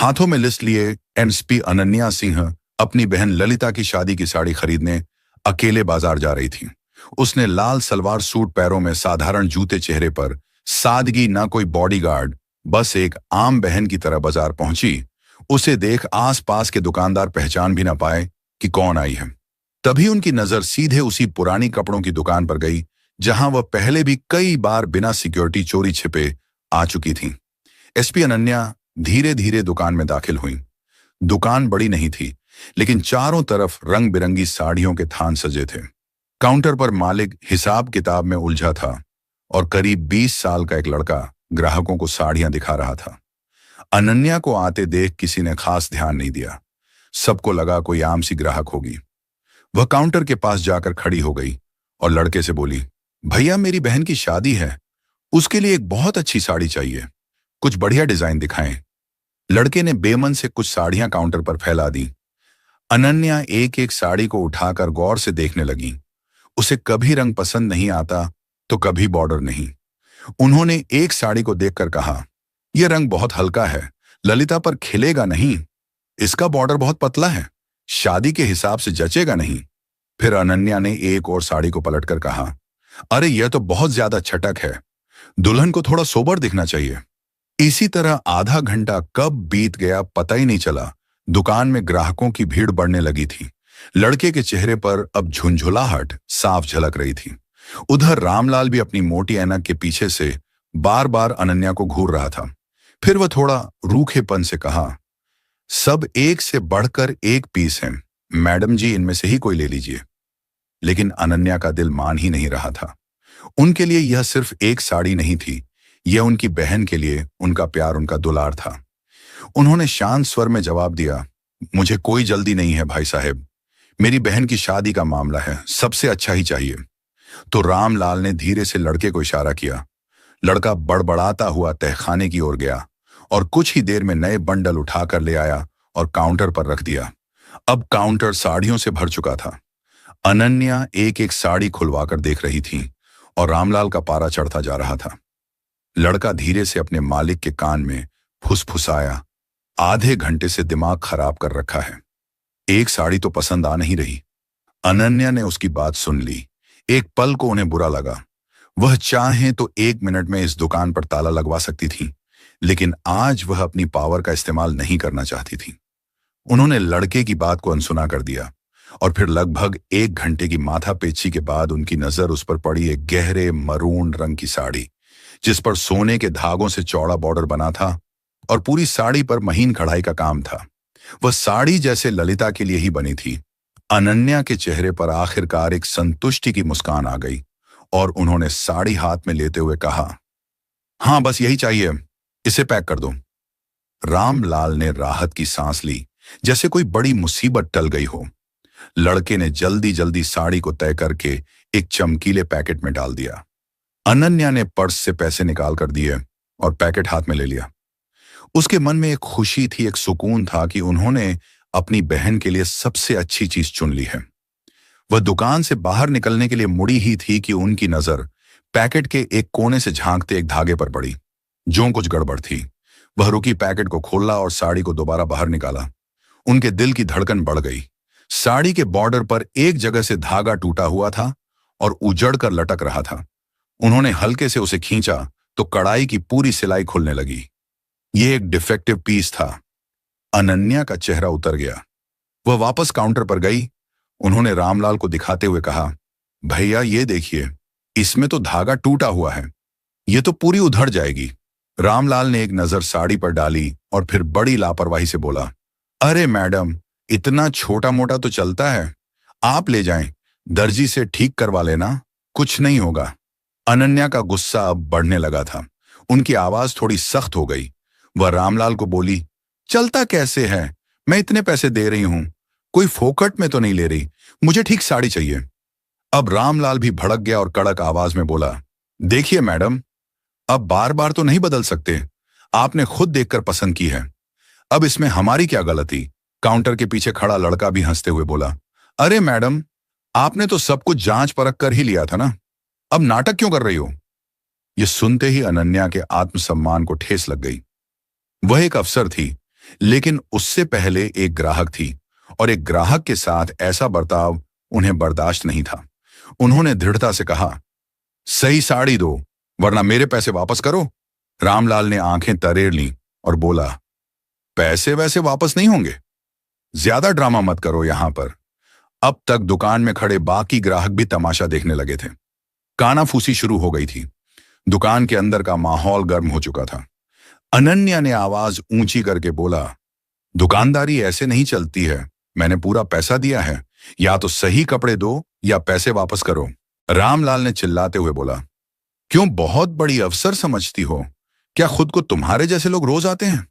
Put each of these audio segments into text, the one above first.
हाथों में लिस्ट लिए एसपी अनन्या सिंह अपनी बहन ललिता की शादी की साड़ी खरीदने अकेले बाजार जा रही थी। उसने लाल सलवार सूट, पैरों में साधारण जूते, चेहरे पर सादगी, ना कोई बॉडीगार्ड, बस एक आम बहन की तरह बाजार पहुंची। उसे देख आसपास के दुकानदार पहचान भी ना पाए कि कौन आई है। तभी उनकी नजर सीधे उसी पुरानी कपड़ों की दुकान पर गई जहां वह पहले भी कई बार बिना सिक्योरिटी चोरी छिपे आ चुकी थी। एसपी अनन्या धीरे धीरे दुकान में दाखिल हुई। दुकान बड़ी नहीं थी, लेकिन चारों तरफ रंग बिरंगी साड़ियों के थान सजे थे। काउंटर पर मालिक हिसाब किताब में उलझा था और करीब 20 साल का एक लड़का ग्राहकों को साड़ियां दिखा रहा था। अनन्या को आते देख किसी ने खास ध्यान नहीं दिया। सबको लगा कोई आम सी ग्राहक होगी। वह काउंटर के पास जाकर खड़ी हो गई और लड़के से बोली, भैया मेरी बहन की शादी है, उसके लिए एक बहुत अच्छी साड़ी चाहिए, कुछ बढ़िया डिजाइन दिखाएं। लड़के ने बेमन से कुछ साड़ियां काउंटर पर फैला दी। अनन्या एक एक साड़ी को उठाकर गौर से देखने लगी। उसे कभी रंग पसंद नहीं आता तो कभी बॉर्डर नहीं। उन्होंने एक साड़ी को देखकर कहा, यह रंग बहुत हल्का है, ललिता पर खिलेगा नहीं। इसका बॉर्डर बहुत पतला है, शादी के हिसाब से जचेगा नहीं। फिर अनन्या ने एक और साड़ी को पलटकर कहा, अरे यह तो बहुत ज्यादा छटक है, दुल्हन को थोड़ा सोबर दिखना चाहिए। इसी तरह आधा घंटा कब बीत गया पता ही नहीं चला। दुकान में ग्राहकों की भीड़ बढ़ने लगी थी। लड़के के चेहरे पर अब झुंझुलाहट साफ झलक रही थी। उधर रामलाल भी अपनी मोटी ऐनक के पीछे से बार बार अनन्या को घूर रहा था। फिर वह थोड़ा रूखेपन से कहा, सब एक से बढ़कर एक पीस हैं, मैडम जी इनमें से ही कोई ले लीजिए। लेकिन अनन्या का दिल मान ही नहीं रहा था। उनके लिए यह सिर्फ एक साड़ी नहीं थी, यह उनकी बहन के लिए उनका प्यार, उनका दुलार था। उन्होंने शांत स्वर में जवाब दिया, मुझे कोई जल्दी नहीं है भाई साहब, मेरी बहन की शादी का मामला है, सबसे अच्छा ही चाहिए। तो रामलाल ने धीरे से लड़के को इशारा किया। लड़का बड़बड़ाता हुआ तहखाने की ओर गया और कुछ ही देर में नए बंडल उठाकर ले आया और काउंटर पर रख दिया। अब काउंटर साड़ियों से भर चुका था। अनन्या एक एक साड़ी खुलवाकर देख रही थी और रामलाल का पारा चढ़ता जा रहा था। लड़का धीरे से अपने मालिक के कान में फुसफुसाया, आधे घंटे से दिमाग खराब कर रखा है, एक साड़ी तो पसंद आ नहीं रही। अनन्या ने उसकी बात सुन ली। एक पल को उन्हें बुरा लगा। वह चाहे तो 1 मिनट में इस दुकान पर ताला लगवा सकती थी, लेकिन आज वह अपनी पावर का इस्तेमाल नहीं करना चाहती थी। उन्होंने लड़के की बात को अनसुना कर दिया और फिर लगभग 1 घंटे की माथापेची के बाद उनकी नजर उस पर पड़ी, एक गहरे मरून रंग की साड़ी जिस पर सोने के धागों से चौड़ा बॉर्डर बना था और पूरी साड़ी पर महीन कढ़ाई का काम था। वह साड़ी जैसे ललिता के लिए ही बनी थी। अनन्या के चेहरे पर आखिरकार एक संतुष्टि की मुस्कान आ गई और उन्होंने साड़ी हाथ में लेते हुए कहा, हाँ बस यही चाहिए, इसे पैक कर दो। रामलाल ने राहत की सांस ली, जैसे कोई बड़ी मुसीबत टल गई हो। लड़के ने जल्दी जल्दी साड़ी को तय करके एक चमकीले पैकेट में डाल दिया। अनन्या ने पर्स से पैसे निकाल कर दिए और पैकेट हाथ में ले लिया। उसके मन में एक खुशी थी, एक सुकून था कि उन्होंने अपनी बहन के लिए सबसे अच्छी चीज चुन ली है। वह दुकान से बाहर निकलने के लिए मुड़ी ही थी कि उनकी नजर पैकेट के एक कोने से झांकते एक धागे पर पड़ी। जो कुछ गड़बड़ थी। वह रुकी, पैकेट को खोला और साड़ी को दोबारा बाहर निकाला। उनके दिल की धड़कन बढ़ गई। साड़ी के बॉर्डर पर एक जगह से धागा टूटा हुआ था और उजड़ कर लटक रहा था। उन्होंने हल्के से उसे खींचा तो कढ़ाई की पूरी सिलाई खुलने लगी। यह एक डिफेक्टिव पीस था। अनन्या का चेहरा उतर गया। वह वापस काउंटर पर गई। उन्होंने रामलाल को दिखाते हुए कहा, भैया ये देखिए, इसमें तो धागा टूटा हुआ है, ये तो पूरी उधड़ जाएगी। रामलाल ने एक नजर साड़ी पर डाली और फिर बड़ी लापरवाही से बोला, अरे मैडम, इतना छोटा मोटा तो चलता है, आप ले जाएं, दर्जी से ठीक करवा लेना, कुछ नहीं होगा। अनन्या का गुस्सा अब बढ़ने लगा था। उनकी आवाज थोड़ी सख्त हो गई। वह रामलाल को बोली, चलता कैसे है, मैं इतने पैसे दे रही हूं, कोई फोकट में तो नहीं ले रही, मुझे ठीक साड़ी चाहिए। अब रामलाल भी भड़क गया और कड़क आवाज में बोला, देखिए मैडम, अब बार बार तो नहीं बदल सकते, आपने खुद देखकर पसंद की है, अब इसमें हमारी क्या गलती। काउंटर के पीछे खड़ा लड़का भी हंसते हुए बोला, अरे मैडम, आपने तो सब कुछ जांच परख कर ही लिया था ना, अब नाटक क्यों कर रही हो। यह सुनते ही अनन्या के आत्मसम्मान को ठेस लग गई। वह एक अफसर थी, लेकिन उससे पहले एक ग्राहक थी और एक ग्राहक के साथ ऐसा बर्ताव उन्हें बर्दाश्त नहीं था। उन्होंने दृढ़ता से कहा, सही साड़ी दो वरना मेरे पैसे वापस करो। रामलाल ने आंखें तरेर लीं और बोला, पैसे वैसे वापस नहीं होंगे, ज्यादा ड्रामा मत करो यहां पर। अब तक दुकान में खड़े बाकी ग्राहक भी तमाशा देखने लगे थे। कानाफूसी शुरू हो गई थी। दुकान के अंदर का माहौल गर्म हो चुका था। अनन्या ने आवाज ऊंची करके बोला, दुकानदारी ऐसे नहीं चलती है, मैंने पूरा पैसा दिया है, या तो सही कपड़े दो या पैसे वापस करो। रामलाल ने चिल्लाते हुए बोला, क्यों बहुत बड़ी अफसर समझती हो? क्या खुद को तुम्हारे जैसे लोग रोज आते हैं?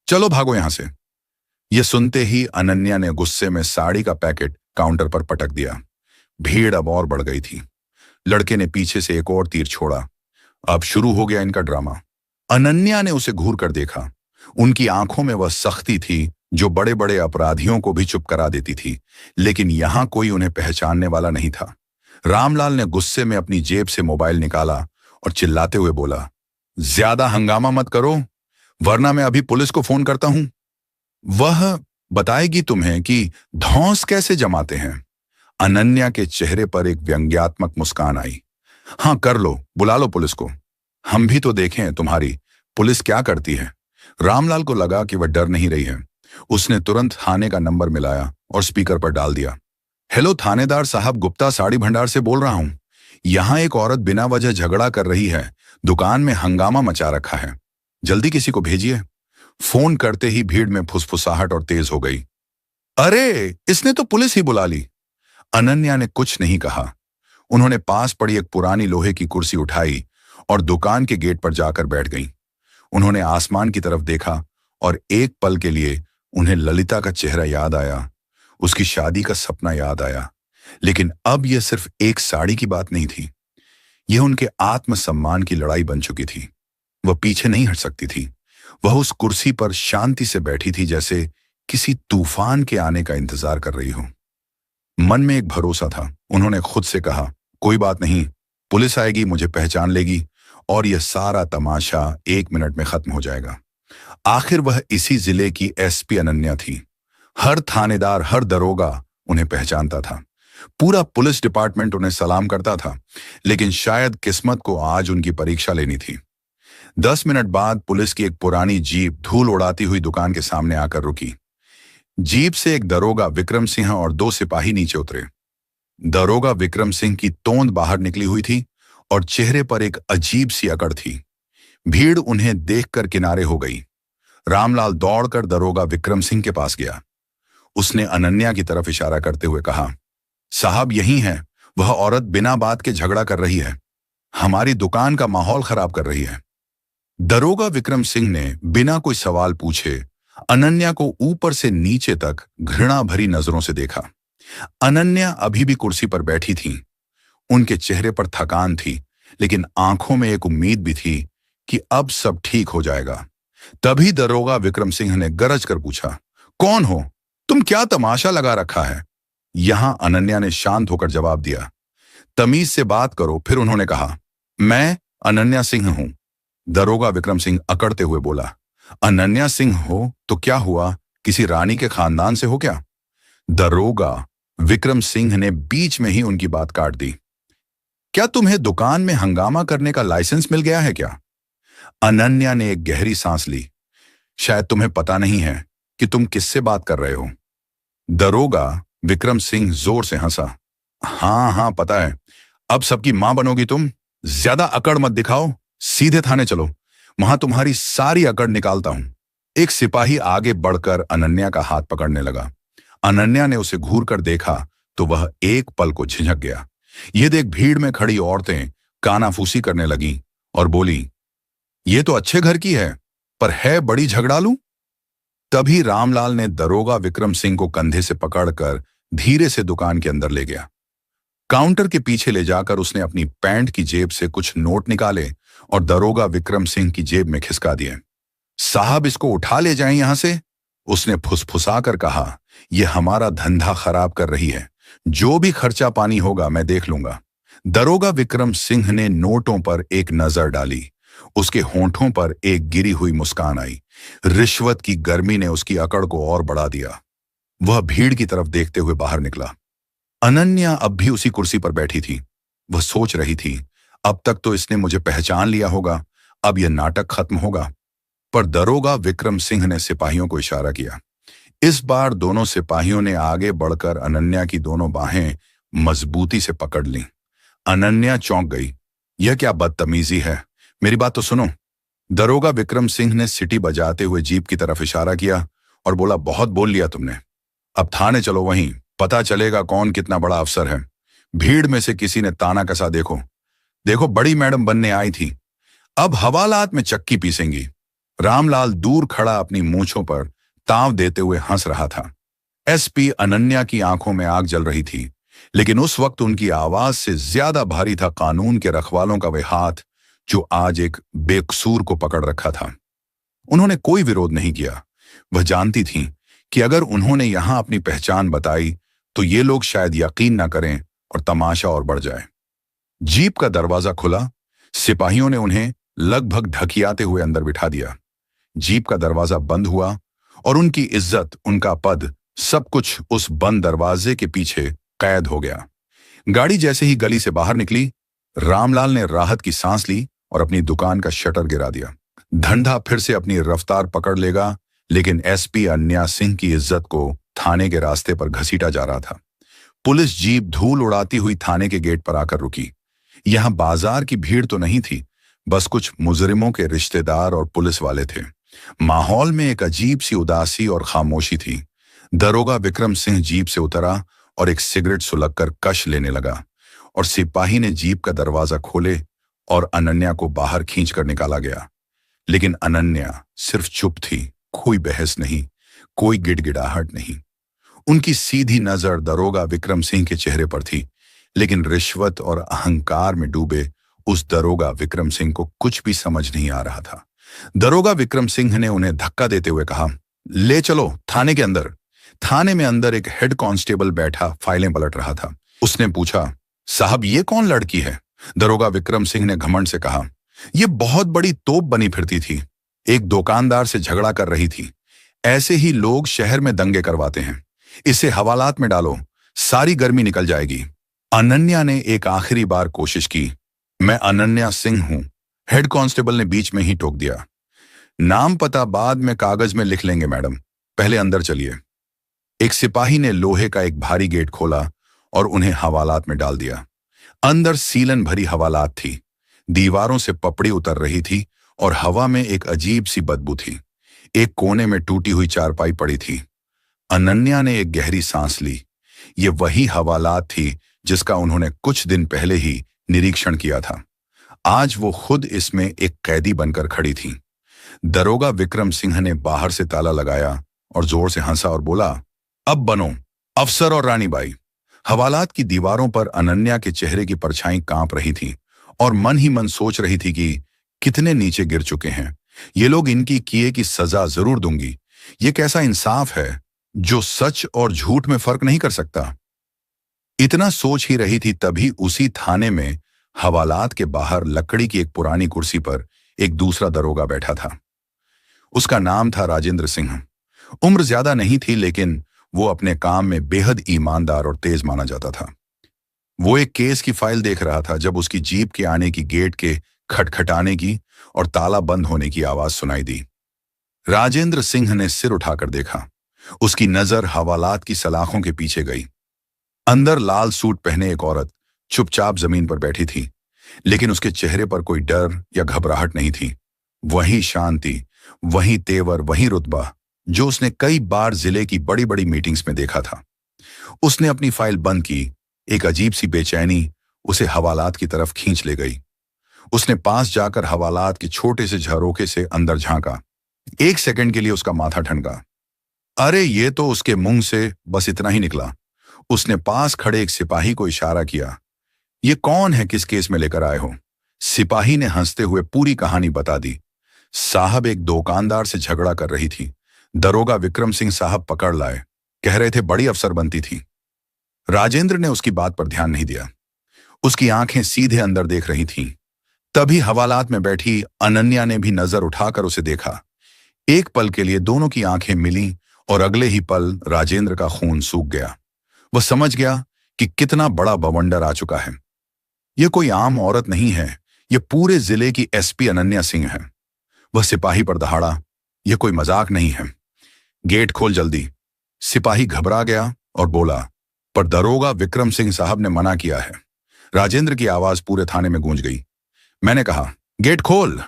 चलो भागो यहां से। यह सुनते ही अनन्या ने गुस्से में साड़ी का पैकेट काउंटर पर पटक दिया। भीड़ अब और बढ़ गई थी। लड़के ने पीछे से एक और तीर छोड़ा। अब शुरू हो गया इनका ड्रामा। अनन्या ने उसे घूर कर देखा। उनकी आंखों में वह सख्ती थी जो बड़े बड़े अपराधियों को भी चुप करा देती थी, लेकिन यहां कोई उन्हें पहचानने वाला नहीं था। रामलाल ने गुस्से में अपनी जेब से मोबाइल निकाला और चिल्लाते हुए बोला, ज्यादा हंगामा मत करो वरना मैं अभी पुलिस को फोन करता हूं। वह बताएगी तुम्हें कि धौंस कैसे जमाते हैं। अनन्या के चेहरे पर एक व्यंग्यात्मक मुस्कान आई। हाँ कर लो, बुला लो पुलिस को, हम भी तो देखें तुम्हारी पुलिस क्या करती है। रामलाल को लगा कि वह डर नहीं रही है। उसने तुरंत थाने का नंबर मिलाया और स्पीकर पर डाल दिया। हेलो थानेदार साहब, गुप्ता साड़ी भंडार से बोल रहा हूं। यहां एक औरत बिना वजह झगड़ा कर रही है, दुकान में हंगामा मचा रखा है, जल्दी किसी को भेजिए। फोन करते ही भीड़ में फुसफुसाहट और तेज हो गई। अरे इसने तो पुलिस ही बुला ली। अनन्या ने कुछ नहीं कहा। उन्होंने पास पड़ी एक पुरानी लोहे की कुर्सी उठाई और दुकान के गेट पर जाकर बैठ गईं। उन्होंने आसमान की तरफ देखा और एक पल के लिए उन्हें ललिता का चेहरा याद आया, उसकी शादी का सपना याद आया। लेकिन अब यह सिर्फ एक साड़ी की बात नहीं थी, यह उनके आत्मसम्मान की लड़ाई बन चुकी थी। वह पीछे नहीं हट सकती थी। वह उस कुर्सी पर शांति से बैठी थी जैसे किसी तूफान के आने का इंतजार कर रही हो। मन में एक भरोसा था। उन्होंने खुद से कहा, कोई बात नहीं, पुलिस आएगी, मुझे पहचान लेगी और यह सारा तमाशा 1 मिनट में खत्म हो जाएगा। आखिर वह इसी जिले की एसपी अनन्या थी। हर थानेदार, हर दरोगा उन्हें पहचानता था। पूरा पुलिस डिपार्टमेंट उन्हें सलाम करता था। लेकिन शायद किस्मत को आज उनकी परीक्षा लेनी थी। 10 मिनट बाद पुलिस की एक पुरानी जीप धूल उड़ाती हुई दुकान के सामने आकर रुकी। जीप से एक दरोगा विक्रम सिंह और 2 सिपाही नीचे उतरे। दरोगा विक्रम सिंह की तोंद बाहर निकली हुई थी और चेहरे पर एक अजीब सी अकड़ थी। भीड़ उन्हें देखकर किनारे हो गई। रामलाल दौड़कर दरोगा विक्रम सिंह के पास गया। उसने अनन्या की तरफ इशारा करते हुए कहा, साहब यही है, वह औरत बिना बात के झगड़ा कर रही है, हमारी दुकान का माहौल खराब कर रही है। दरोगा विक्रम सिंह ने बिना कोई सवाल पूछे अनन्या को ऊपर से नीचे तक घृणा भरी नजरों से देखा। अनन्या अभी भी कुर्सी पर बैठी थी। उनके चेहरे पर थकान थी, लेकिन आंखों में एक उम्मीद भी थी कि अब सब ठीक हो जाएगा। तभी दरोगा विक्रम सिंह ने गरज कर पूछा, कौन हो तुम, क्या तमाशा लगा रखा है? यहां अनन्या ने शांत होकर जवाब दिया, तमीज से बात करो। फिर उन्होंने कहा, मैं अनन्या सिंह हूं। दरोगा विक्रम सिंह अकड़ते हुए बोला, अनन्या सिंह हो तो क्या हुआ, किसी रानी के खानदान से हो क्या? दरोगा विक्रम सिंह ने बीच में ही उनकी बात काट दी। क्या तुम्हें दुकान में हंगामा करने का लाइसेंस मिल गया है क्या? अनन्या ने एक गहरी सांस ली। शायद तुम्हें पता नहीं है कि तुम किससे बात कर रहे हो। दरोगा विक्रम सिंह जोर से हंसा। हाँ पता है, अब सबकी मां बनोगी तुम। ज्यादा अकड़ मत दिखाओ, सीधे थाने चलो, वहां तुम्हारी सारी अकड़ निकालता हूं। एक सिपाही आगे बढ़कर अनन्या का हाथ पकड़ने लगा। अनन्या ने उसे घूर कर देखा तो वह एक पल को झिझक गया। यह देख भीड़ में खड़ी औरतें कानाफूसी करने लगीं और बोली, ये तो अच्छे घर की है, पर है बड़ी झगड़ालू। तभी रामलाल ने दरोगा विक्रम सिंह को कंधे से पकड़कर धीरे से दुकान के अंदर ले गया। काउंटर के पीछे ले जाकर उसने अपनी पैंट की जेब से कुछ नोट निकाले और दरोगा विक्रम सिंह की जेब में खिसका दिए। साहब इसको उठा ले जाएं यहां से, उसने फुसफुसा कर कहा, यह हमारा धंधा खराब कर रही है, जो भी खर्चा पानी होगा मैं देख लूंगा। दरोगा विक्रम सिंह ने नोटों पर एक नजर डाली। उसके होंठों पर एक गिरी हुई मुस्कान आई। रिश्वत की गर्मी ने उसकी अकड़ को और बढ़ा दिया। वह भीड़ की तरफ देखते हुए बाहर निकला। अनन्या अब भी उसी कुर्सी पर बैठी थी। वह सोच रही थी, अब तक तो इसने मुझे पहचान लिया होगा, अब यह नाटक खत्म होगा। पर दरोगा विक्रम सिंह ने सिपाहियों को इशारा किया। इस बार दोनों सिपाहियों ने आगे बढ़कर अनन्या की दोनों बाहें मजबूती से पकड़ लीं। अनन्या चौंक गई। यह क्या बदतमीजी है, मेरी बात तो सुनो। दरोगा विक्रम सिंह ने सीटी बजाते हुए जीप की तरफ इशारा किया और बोला, बहुत बोल लिया तुमने, अब थाने चलो, वहीं पता चलेगा कौन कितना बड़ा अफसर है। भीड़ में से किसी ने ताना कसा, देखो देखो बड़ी मैडम बनने आई थी, अब हवालात में चक्की पीसेंगी। रामलाल दूर खड़ा अपनी मूंछों पर ताव देते हुए हंस रहा था। एसपी अनन्या की आंखों में आग जल रही थी, लेकिन उस वक्त उनकी आवाज से ज्यादा भारी था कानून के रखवालों का वह हाथ जो आज एक बेकसूर को पकड़ रखा था। उन्होंने कोई विरोध नहीं किया। वह जानती थीं कि अगर उन्होंने यहां अपनी पहचान बताई तो ये लोग शायद यकीन ना करें और तमाशा और बढ़ जाए। जीप का दरवाजा खुला। सिपाहियों ने उन्हें लगभग ढकियाते हुए अंदर बिठा दिया। जीप का दरवाजा बंद हुआ और उनकी इज्जत, उनका पद, सब कुछ उस बंद दरवाजे के पीछे कैद हो गया। गाड़ी जैसे ही गली से बाहर निकली, रामलाल ने राहत की सांस ली और अपनी दुकान का शटर गिरा दिया। धंधा फिर से अपनी रफ्तार पकड़ लेगा, लेकिन एसपी अनन्या सिंह की इज्जत को थाने के रास्ते पर घसीटा जा रहा था। पुलिस जीप धूल उड़ाती हुई थाने के गेट पर आकर रुकी। यहां बाजार की भीड़ तो नहीं थी, बस कुछ मुजरिमों के रिश्तेदार और पुलिस वाले थे। माहौल में एक अजीब सी उदासी और खामोशी थी। दरोगा विक्रम सिंह जीप से उतरा और एक सिगरेट सुलगकर कश लेने लगा और सिपाही ने जीप का दरवाजा खोले और अनन्या को बाहर खींचकर निकाला गया। लेकिन अनन्या सिर्फ चुप थी, कोई बहस नहीं, कोई गिड़गिड़ाहट नहीं। उनकी सीधी नजर दरोगा विक्रम सिंह के चेहरे पर थी, लेकिन रिश्वत और अहंकार में डूबे उस दरोगा विक्रम सिंह को कुछ भी समझ नहीं आ रहा था। दरोगा विक्रम सिंह ने उन्हें धक्का देते हुए कहा, ले चलो थाने के अंदर। थाने में अंदर एक हेड कांस्टेबल बैठा फाइलें पलट रहा था। उसने पूछा, साहब ये कौन लड़की है? दरोगा विक्रम सिंह ने घमंड से कहा, यह बहुत बड़ी तोप बनी फिरती थी, एक दुकानदार से झगड़ा कर रही थी। ऐसे ही लोग शहर में दंगे करवाते हैं, इसे हवालात में डालो, सारी गर्मी निकल जाएगी। अनन्या ने एक आखिरी बार कोशिश की। मैं अनन्या सिंह हूं, हेड कांस्टेबल ने बीच में ही टोक दिया। नाम पता बाद में कागज में लिख लेंगे मैडम, पहले अंदर चलिए। एक सिपाही ने लोहे का एक भारी गेट खोला और उन्हें हवालात में डाल दिया। अंदर सीलन भरी हवालात थी, दीवारों से पपड़ी उतर रही थी और हवा में एक अजीब सी बदबू थी। एक कोने में टूटी हुई चारपाई पड़ी थी। अनन्या ने एक गहरी सांस ली। ये वही हवालात थी जिसका उन्होंने कुछ दिन पहले ही निरीक्षण किया था। आज वो खुद इसमें एक कैदी बनकर खड़ी थी। दरोगा विक्रम सिंह ने बाहर से ताला लगाया और जोर से हंसा और बोला, अब बनो अफसर और रानीबाई। हवालात की दीवारों पर अनन्या के चेहरे की परछाई कांप रही थी और मन ही मन सोच रही थी कि कितने नीचे गिर चुके हैं ये लोग, इनकी किए की सजा जरूर दूंगी। ये कैसा इंसाफ है जो सच और झूठ में फर्क नहीं कर सकता। इतना सोच ही रही थी, तभी उसी थाने में हवालात के बाहर लकड़ी की एक पुरानी कुर्सी पर एक दूसरा दरोगा बैठा था। उसका नाम था राजेंद्र सिंह। उम्र ज्यादा नहीं थी, लेकिन वो अपने काम में बेहद ईमानदार और तेज माना जाता था। वो एक केस की फाइल देख रहा था जब उसकी जीप के आने की, गेट के खटखटाने की और ताला बंद होने की आवाज सुनाई दी। राजेंद्र सिंह ने सिर उठाकर देखा। उसकी नजर हवालात की सलाखों के पीछे गई। अंदर लाल सूट पहने एक औरत चुपचाप जमीन पर बैठी थी, लेकिन उसके चेहरे पर कोई डर या घबराहट नहीं थी। वही शांति, वही तेवर, वही रुतबा जो उसने कई बार जिले की बड़ी बड़ी मीटिंग्स में देखा था। उसने अपनी फाइल बंद की। एक अजीब सी बेचैनी उसे हवालात की तरफ खींच ले गई। उसने पास जाकर हवालात के छोटे से झरोखे से अंदर झांका। एक सेकंड के लिए उसका माथा ठनका। अरे ये तो उसके मुंह से बस इतना ही निकला। उसने पास खड़े एक सिपाही को इशारा किया। ये कौन है, किस केस में लेकर आए हो? सिपाही ने हंसते हुए पूरी कहानी बता दी। साहब एक दुकानदार से झगड़ा कर रही थी, दरोगा विक्रम सिंह साहब पकड़ लाए, कह रहे थे बड़ी अफसर बनती थी। राजेंद्र ने उसकी बात पर ध्यान नहीं दिया। उसकी आंखें सीधे अंदर देख रही थीं। तभी हवालात में बैठी अनन्या ने भी नजर उठाकर उसे देखा। एक पल के लिए दोनों की आंखें मिलीं और अगले ही पल राजेंद्र का खून सूख गया। वह समझ गया कि कितना बड़ा बवंडर आ चुका है। यह कोई आम औरत नहीं है, यह पूरे जिले की एसपी अनन्या सिंह है। वह सिपाही पर दहाड़ा, यह कोई मजाक नहीं है। गेट खोल जल्दी। सिपाही घबरा गया और बोला, पर दरोगा विक्रम सिंह साहब ने मना किया है। राजेंद्र की आवाज पूरे थाने में गूंज गई। मैंने कहा, गेट खोल।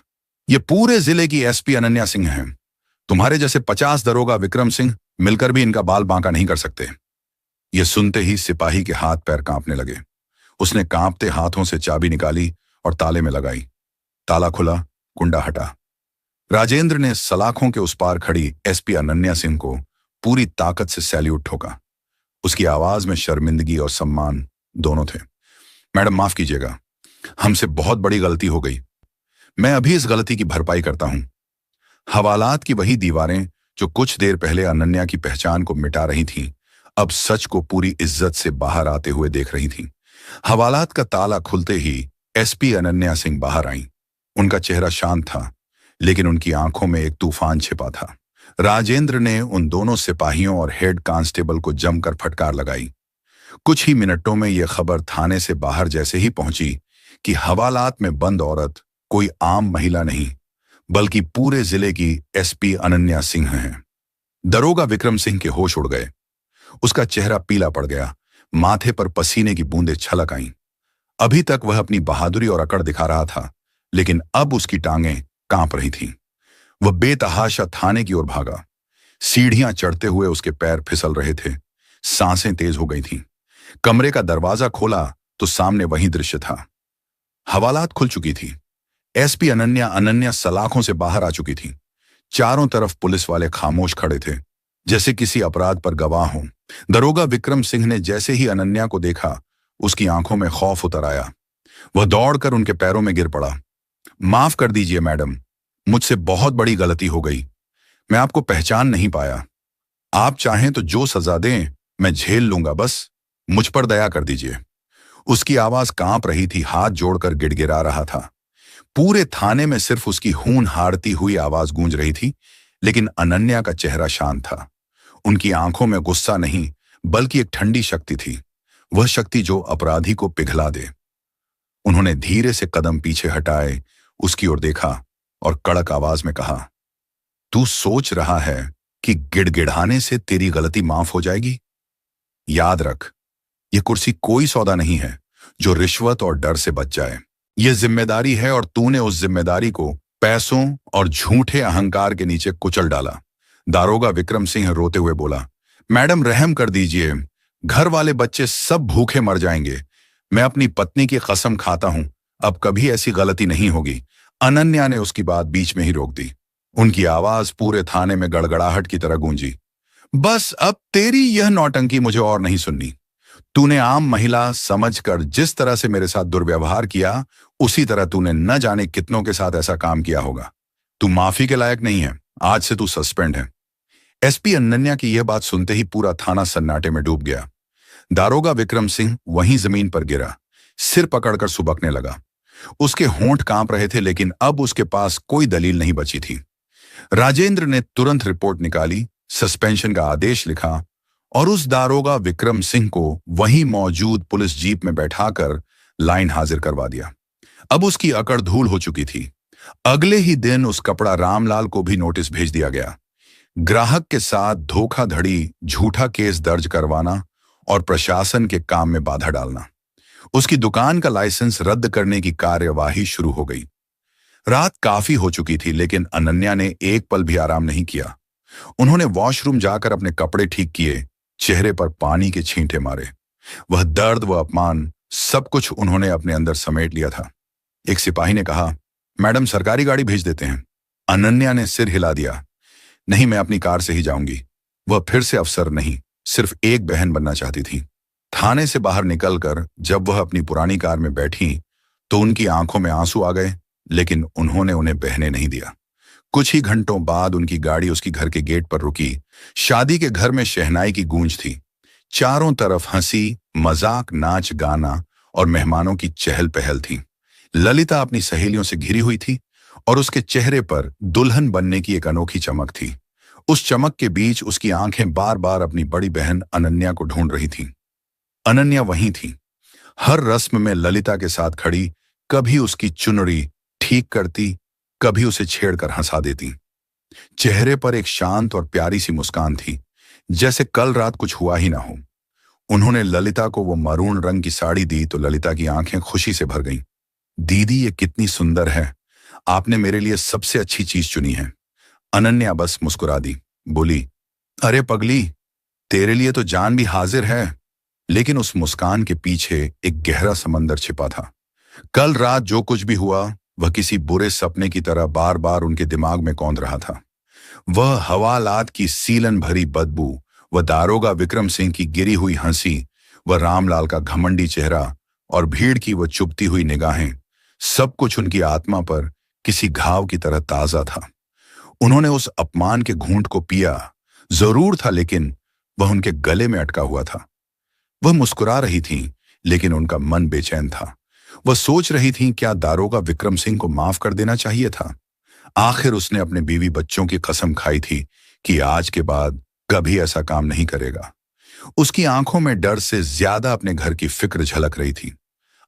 ये पूरे जिले की एसपी अनन्या सिंह है। तुम्हारे जैसे 50 दरोगा विक्रम सिंह मिलकर भी इनका बाल बांका नहीं कर सकते। यह सुनते ही सिपाही के हाथ पैर कांपने लगे। उसने कांपते हाथों से चाबी निकाली और ताले में लगाई। ताला खुला, कुंडा हटा। राजेंद्र ने सलाखों के उस पार खड़ी एसपी अनन्या सिंह को पूरी ताकत से सैल्यूट ठोका। उसकी आवाज में शर्मिंदगी और सम्मान दोनों थे। मैडम, माफ कीजिएगा, हमसे बहुत बड़ी गलती हो गई। मैं अभी इस गलती की भरपाई करता हूं। हवालात की वही दीवारें जो कुछ देर पहले अनन्या की पहचान को मिटा रही थीं, अब सच को पूरी इज्जत से बाहर आते हुए देख रही थीं। हवालात का ताला खुलते ही एसपी अनन्या सिंह बाहर आईं। उनका चेहरा शांत था, लेकिन उनकी आंखों में एक तूफान छिपा था। राजेंद्र ने उन दोनों सिपाहियों और हेड कांस्टेबल को जमकर फटकार लगाई। कुछ ही मिनटों में यह खबर थाने से बाहर जैसे ही पहुंची कि हवालात में बंद औरत कोई आम महिला नहीं, बल्कि पूरे जिले की एसपी अनन्या सिंह है। दरोगा विक्रम सिंह के होश उड़ गए। उसका चेहरा पीला पड़ गया, माथे पर पसीने की बूंदें छलक आईं। अभी तक वह अपनी बहादुरी और अकड़ दिखा रहा था, लेकिन अब उसकी टांगें कांप रही थीं। वह बेतहाशा थाने की ओर भागा। सीढ़ियां चढ़ते हुए उसके पैर फिसल रहे थे, सांसें तेज हो गई थीं। कमरे का दरवाजा खोला तो सामने वही दृश्य था। हवालात खुल चुकी थी। एसपी अनन्या सलाखों से बाहर आ चुकी थी। चारों तरफ पुलिस वाले खामोश खड़े थे, जैसे किसी अपराध पर गवाह हों। दरोगा विक्रम सिंह ने जैसे ही अनन्या को देखा, उसकी आंखों में खौफ उतर आया। वह दौड़कर उनके पैरों में गिर पड़ा। माफ कर दीजिए मैडम, मुझसे बहुत बड़ी गलती हो गई। मैं आपको पहचान नहीं पाया। आप चाहें तो जो सजा दें मैं झेल लूंगा, बस मुझ पर दया कर दीजिए। उसकी आवाज कांप रही थी, हाथ जोड़कर गिड़गिड़ा रहा था। पूरे थाने में सिर्फ उसकी हून हारती हुई आवाज गूंज रही थी, लेकिन अनन्या का चेहरा शांत था। उनकी आंखों में गुस्सा नहीं, बल्कि एक ठंडी शक्ति थी, वह शक्ति जो अपराधी को पिघला दे। उन्होंने धीरे से कदम पीछे हटाए, उसकी ओर देखा और कड़क आवाज में कहा, तू सोच रहा है कि गिड़गिड़ाने से तेरी गलती माफ हो जाएगी? याद रख, यह कुर्सी कोई सौदा नहीं है जो रिश्वत और डर से बच जाए। यह जिम्मेदारी है और तूने उस जिम्मेदारी को पैसों और झूठे अहंकार के नीचे कुचल डाला। दारोगा विक्रम सिंह रोते हुए बोला, मैडम रहम कर दीजिए, घर वाले बच्चे सब भूखे मर जाएंगे। मैं अपनी पत्नी की कसम खाता हूं, अब कभी ऐसी गलती नहीं होगी। अनन्या ने उसकी बात बीच में ही रोक दी। उनकी आवाज पूरे थाने में गड़गड़ाहट की तरह गूंजी। बस अब तेरी यह नौटंकी मुझे और नहीं सुननी। तूने आम महिला समझकर जिस तरह से मेरे साथ दुर्व्यवहार किया, उसी तरह तूने न जाने कितनों के साथ ऐसा काम किया होगा। तू माफी के लायक नहीं है, आज से तू सस्पेंड है। एसपी अनन्या की यह बात सुनते ही पूरा थाना सन्नाटे में डूब गया। दारोगा विक्रम सिंह वहीं जमीन पर गिरा, सिर पकड़कर सुबकने लगा। उसके होंठ कांप रहे थे, लेकिन अब उसके पास कोई दलील नहीं बची थी। राजेंद्र ने तुरंत रिपोर्ट निकाली, सस्पेंशन का आदेश लिखा और उस दारोगा विक्रम सिंह को वहीं मौजूद पुलिस जीप में बैठाकर लाइन हाजिर करवा दिया। अब उसकी अकड़ धूल हो चुकी थी। अगले ही दिन उस कपड़ा रामलाल को भी नोटिस भेज दिया गया। ग्राहक के साथ धोखाधड़ी, झूठा केस दर्ज करवाना और प्रशासन के काम में बाधा डालना। उसकी दुकान का लाइसेंस रद्द करने की कार्यवाही शुरू हो गई। रात काफी हो चुकी थी, लेकिन अनन्या ने एक पल भी आराम नहीं किया। उन्होंने वॉशरूम जाकर अपने कपड़े ठीक किए, चेहरे पर पानी के छींटे मारे। वह दर्द व अपमान सब कुछ उन्होंने अपने अंदर समेट लिया था। एक सिपाही ने कहा, मैडम सरकारी गाड़ी भेज देते हैं। अनन्या ने सिर हिला दिया, नहीं, मैं अपनी कार से ही जाऊंगी। वह फिर से अफसर नहीं, सिर्फ एक बहन बनना चाहती थी। थाने से बाहर निकलकर जब वह अपनी पुरानी कार में बैठी तो उनकी आंखों में आंसू आ गए, लेकिन उन्होंने उन्हें बहने नहीं दिया। कुछ ही घंटों बाद उनकी गाड़ी उसकी घर के गेट पर रुकी। शादी के घर में शहनाई की गूंज थी। चारों तरफ हंसी, मजाक, नाच गाना और मेहमानों की चहल पहल थी। ललिता अपनी सहेलियों से घिरी हुई थी। और उसके चेहरे पर दुल्हन बनने की एक अनोखी चमक थी। उस चमक के बीच उसकी आंखें बार बार अपनी बड़ी बहन अनन्या को ढूंढ रही थीं। अनन्या वहीं थी, हर रस्म में ललिता के साथ खड़ी, कभी उसकी चुनरी ठीक करती, कभी उसे छेड़कर हंसा देती। चेहरे पर एक शांत और प्यारी सी मुस्कान थी, जैसे कल रात कुछ हुआ ही ना हो। उन्होंने ललिता को वो मरून रंग की साड़ी दी तो ललिता की आंखें खुशी से भर गईं। दीदी, ये कितनी सुंदर है, आपने मेरे लिए सबसे अच्छी चीज चुनी है। अनन्या बस मुस्कुरा दी, बोली, अरे पगली, तेरे लिए तो जान भी हाजिर है। लेकिन उस मुस्कान के पीछे एक गहरा समंदर छिपा था। कल रात जो कुछ भी हुआ वह किसी बुरे सपने की तरह बार बार उनके दिमाग में कौंध रहा था। वह हवालात की सीलन भरी बदबू, वह दारोगा विक्रम सिंह की गिरी हुई हंसी, वह रामलाल का घमंडी चेहरा और भीड़ की वह चुभती हुई निगाहें, सब कुछ उनकी आत्मा पर किसी घाव की तरह ताजा था। उन्होंने उस अपमान के घूंट को पिया जरूर था, लेकिन वह उनके गले में अटका हुआ था। वह मुस्कुरा रही थीं, लेकिन उनका मन बेचैन था। वह सोच रही थीं, क्या दारोगा विक्रम सिंह को माफ कर देना चाहिए था। आखिर उसने अपने बीवी बच्चों की कसम खाई थी कि आज के बाद कभी ऐसा काम नहीं करेगा। उसकी आंखों में डर से ज्यादा अपने घर की फिक्र झलक रही थी।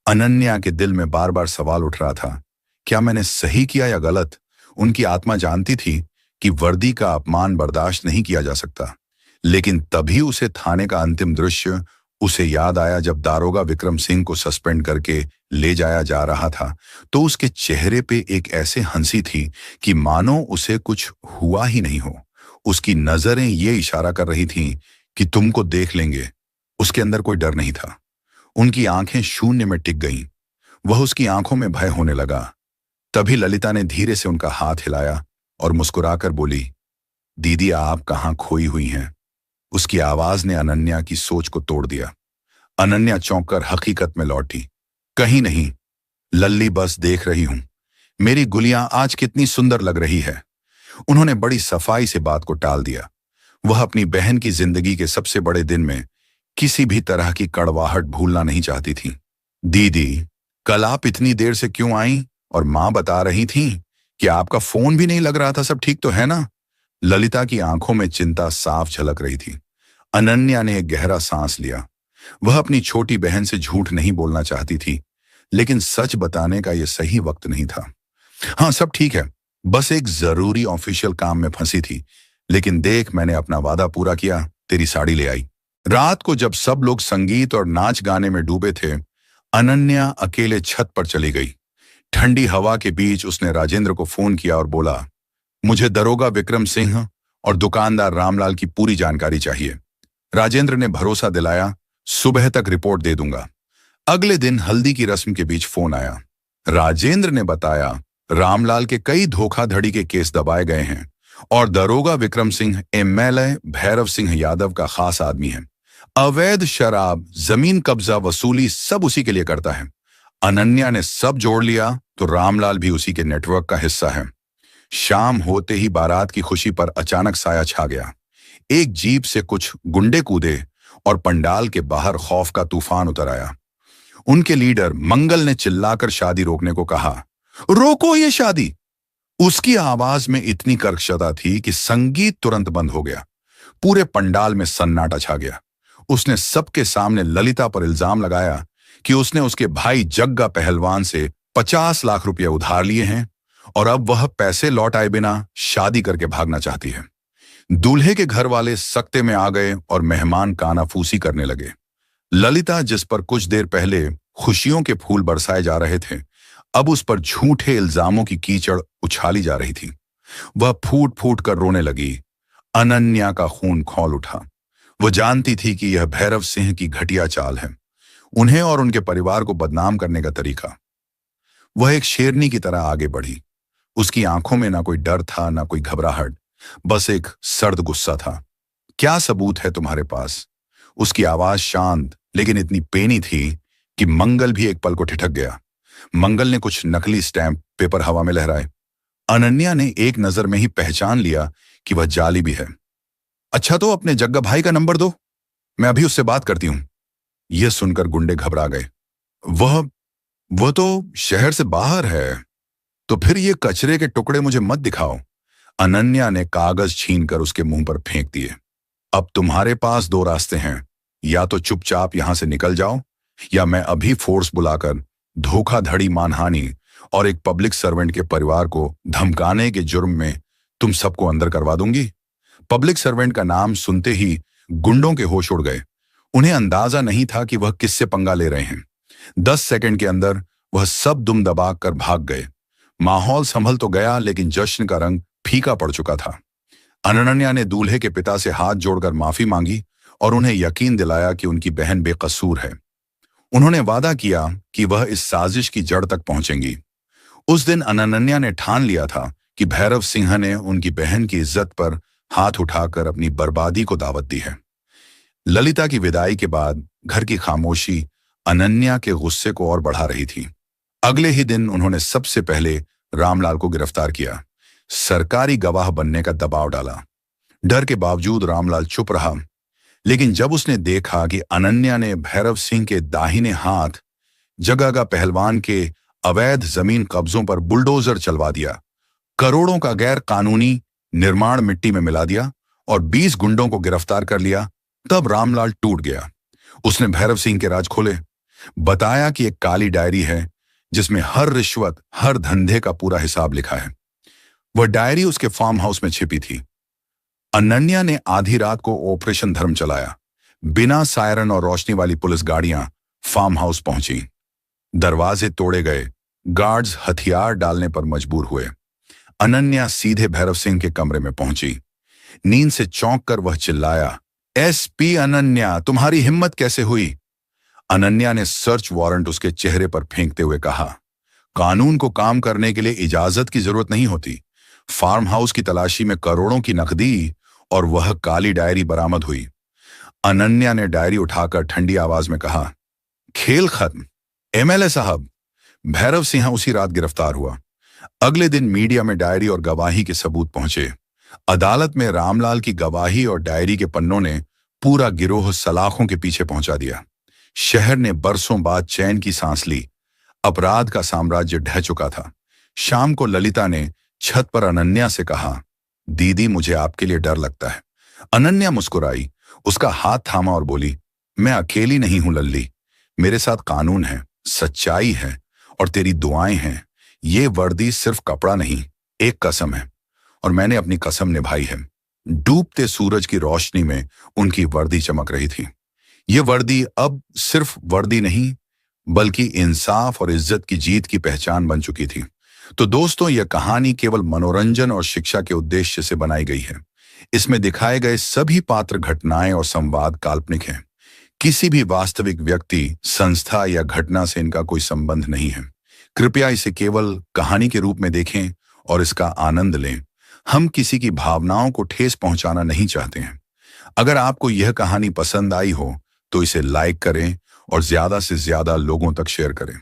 अनन्या के दिल में बार बार सवाल उठ रहा था, क्या मैंने सही किया या गलत। उनकी आत्मा जानती थी कि वर्दी का अपमान बर्दाश्त नहीं किया जा सकता, लेकिन तभी उसे थाने का अंतिम दृश्य उसे याद आया जब दारोगा विक्रम सिंह को सस्पेंड करके ले जाया जा रहा था, तो उसके चेहरे पे एक ऐसे हंसी थी कि मानो उसे कुछ हुआ ही नहीं हो। उसकी नजरें ये इशारा कर रही थीं कि तुमको देख लेंगे। उसके अंदर कोई डर नहीं था। उनकी आंखें शून्य में टिक गईं। वह उसकी आंखों में भय होने लगा। तभी ललिता ने धीरे से उनका हाथ हिलाया और मुस्कुराकर बोली, दीदी, आप कहाँ खोई हुई हैं। उसकी आवाज ने अनन्या की सोच को तोड़ दिया। अनन्या चौंककर हकीकत में लौटी। कहीं नहीं लल्ली, बस देख रही हूं, मेरी गुलियां आज कितनी सुंदर लग रही है। उन्होंने बड़ी सफाई से बात को टाल दिया। वह अपनी बहन की जिंदगी के सबसे बड़े दिन में किसी भी तरह की कड़वाहट भूलना नहीं चाहती थी। दीदी, कल आप इतनी देर से क्यों आई, और मां बता रही थी कि आपका फोन भी नहीं लग रहा था, सब ठीक तो है ना। ललिता की आंखों में चिंता साफ झलक रही थी। अनन्या ने एक गहरा सांस लिया। वह अपनी छोटी बहन से झूठ नहीं बोलना चाहती थी, लेकिन सच बताने का यह सही वक्त नहीं था। हाँ, सब ठीक है, बस एक जरूरी ऑफिशियल काम में फंसी थी, लेकिन देख, मैंने अपना वादा पूरा किया, तेरी साड़ी ले आई। रात को जब सब लोग संगीत और नाच गाने में डूबे थे, अनन्या अकेले छत पर चली गई। ठंडी हवा के बीच उसने राजेंद्र को फोन किया और बोला, मुझे दरोगा विक्रम सिंह और दुकानदार रामलाल की पूरी जानकारी चाहिए। राजेंद्र ने भरोसा दिलाया, सुबह तक रिपोर्ट दे दूंगा। अगले दिन हल्दी की रस्म के बीच फोन आया। राजेंद्र ने बताया, रामलाल के कई धोखाधड़ी के केस दबाए गए हैं और दरोगा विक्रम सिंह एमएलए भैरव सिंह यादव का खास आदमी है। अवैध शराब, जमीन कब्जा, वसूली सब उसी के लिए करता है। अनन्या ने सब जोड़ लिया तो रामलाल भी उसी के नेटवर्क का हिस्सा है। शाम होते ही बारात की खुशी पर अचानक साया छा गया। एक जीप से कुछ गुंडे कूदे और पंडाल के बाहर खौफ का तूफान उतर आया। उनके लीडर मंगल ने चिल्लाकर शादी रोकने को कहा, रोको ये शादी। उसकी आवाज में इतनी कर्कशता थी कि संगीत तुरंत बंद हो गया। पूरे पंडाल में सन्नाटा छा गया। उसने सबके सामने ललिता पर इल्जाम लगाया कि उसने उसके भाई जग्गा पहलवान से 50 लाख रुपए उधार लिए हैं और अब वह पैसे लौटाए बिना शादी करके भागना चाहती है। दूल्हे के घर वाले सख्ते में आ गए और मेहमान कानाफूसी करने लगे। ललिता, जिस पर कुछ देर पहले खुशियों के फूल बरसाए जा रहे थे, अब उस पर झूठे इल्जामों की कीचड़ उछाली जा रही थी। वह फूट फूट कर रोने लगी। अनन्या का खून खौल उठा। वो जानती थी कि यह भैरव सिंह की घटिया चाल है, उन्हें और उनके परिवार को बदनाम करने का तरीका। वह एक शेरनी की तरह आगे बढ़ी। उसकी आंखों में ना कोई डर था, ना कोई घबराहट, बस एक सर्द गुस्सा था। क्या सबूत है तुम्हारे पास? उसकी आवाज शांत लेकिन इतनी पेनी थी कि मंगल भी एक पल को ठिठक गया। मंगल ने कुछ नकली स्टैंप पेपर हवा में लहराए। अनन्या ने एक नजर में ही पहचान लिया कि वह जाली भी है। अच्छा, तो अपने जग्गा भाई का नंबर दो, मैं अभी उससे बात करती हूं। यह सुनकर गुंडे घबरा गए। वह तो शहर से बाहर है। तो फिर ये कचरे के टुकड़े मुझे मत दिखाओ। अनन्या ने कागज छीनकर उसके मुंह पर फेंक दिए। अब तुम्हारे पास दो रास्ते हैं, या तो चुपचाप यहां से निकल जाओ, या मैं अभी फोर्स बुलाकर धोखाधड़ी, मानहानि और एक पब्लिक सर्वेंट के परिवार को धमकाने के जुर्म में तुम सबको अंदर करवा दूंगी। पब्लिक सर्वेंट का नाम सुनते ही गुंडों के होश उड़ गए। उन्हें अंदाजा नहीं था कि वह किससे पंगा ले रहे हैं। 10 सेकंड के अंदर वह सब दुम दबा कर भाग गए। माहौल संभल तो गया, लेकिन जश्न का रंग फीका पड़ चुका था। अनन्या ने दूल्हे के पिता से हाथ जोड़कर माफी मांगी और उन्हें यकीन दिलाया कि उनकी बहन बेकसूर है। उन्होंने वादा किया कि वह इस साजिश की जड़ तक पहुंचेंगी। उस दिन अनन्या ने ठान लिया था कि भैरव सिंह ने उनकी बहन की इज्जत पर हाथ उठाकर अपनी बर्बादी को दावत दी है। ललिता की विदाई के बाद घर की खामोशी अनन्या के गुस्से को और बढ़ा रही थी। अगले ही दिन उन्होंने सबसे पहले रामलाल को गिरफ्तार किया। सरकारी गवाह बनने का दबाव डाला। डर के बावजूद रामलाल चुप रहा, लेकिन जब उसने देखा कि अनन्या ने भैरव सिंह के दाहिने हाथ जगह पहलवान के अवैध जमीन कब्जों पर बुलडोजर चलवा दिया, करोड़ों का गैर कानूनी निर्माण मिट्टी में मिला दिया और 20 गुंडों को गिरफ्तार कर लिया, तब रामलाल टूट गया। उसने भैरव सिंह के राज खोले, बताया कि एक काली डायरी है जिसमें हर रिश्वत, हर धंधे का पूरा हिसाब लिखा है। वह डायरी उसके फार्म हाउस में छिपी थी। अनन्या ने आधी रात को ऑपरेशन धर्म चलाया। बिना सायरन और रोशनी वाली पुलिस गाड़ियां फार्म हाउस पहुंची। दरवाजे तोड़े गए, गार्ड्स हथियार डालने पर मजबूर हुए। अनन्या सीधे भैरव सिंह के कमरे में पहुंची। नींद से चौंक कर वह चिल्लाया, एसपी अनन्या, तुम्हारी हिम्मत कैसे हुई? अनन्या ने सर्च वारंट उसके चेहरे पर फेंकते हुए कहा, कानून को काम करने के लिए इजाजत की जरूरत नहीं होती। फार्म हाउस की तलाशी में करोड़ों की नकदी और वह काली डायरी बरामद हुई। अनन्या ने डायरी उठाकर ठंडी आवाज में कहा, खेल खत्म। एमएलए साहब। भैरव सिंह उसी रात गिरफ्तार हुआ। अगले दिन मीडिया में डायरी और गवाही के सबूत पहुंचे। अदालत में रामलाल की गवाही और डायरी के पन्नों ने पूरा गिरोह सलाखों के पीछे पहुंचा दिया। शहर ने बरसों बाद चैन की सांस ली। अपराध का साम्राज्य ढह चुका था। शाम को ललिता ने छत पर अनन्या से कहा, दीदी, मुझे आपके लिए डर लगता है। अनन्या मुस्कुराई, उसका हाथ थामा और बोली, मैं अकेली नहीं हूं लल्ली, मेरे साथ कानून है, सच्चाई है और तेरी दुआएं हैं। ये वर्दी सिर्फ कपड़ा नहीं, एक कसम है और मैंने अपनी कसम निभाई है। डूबते सूरज की रोशनी में उनकी वर्दी चमक रही थी। ये वर्दी अब सिर्फ वर्दी नहीं, बल्कि इंसाफ और इज्जत की जीत की पहचान बन चुकी थी। तो दोस्तों, यह कहानी केवल मनोरंजन और शिक्षा के उद्देश्य से बनाई गई है। इसमें दिखाए गए सभी पात्र, घटनाएं और संवाद काल्पनिक हैं। किसी भी वास्तविक व्यक्ति, संस्था या घटना से इनका कोई संबंध नहीं है। कृपया इसे केवल कहानी के रूप में देखें और इसका आनंद लें। हम किसी की भावनाओं को ठेस पहुंचाना नहीं चाहते हैं। अगर आपको यह कहानी पसंद आई हो तो इसे लाइक करें और ज्यादा से ज्यादा लोगों तक शेयर करें।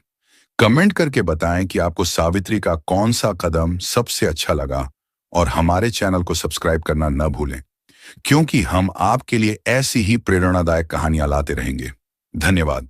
कमेंट करके बताएं कि आपको सावित्री का कौन सा कदम सबसे अच्छा लगा और हमारे चैनल को सब्सक्राइब करना न भूलें, क्योंकि हम आपके लिए ऐसी ही प्रेरणादायक कहानियां लाते रहेंगे। धन्यवाद।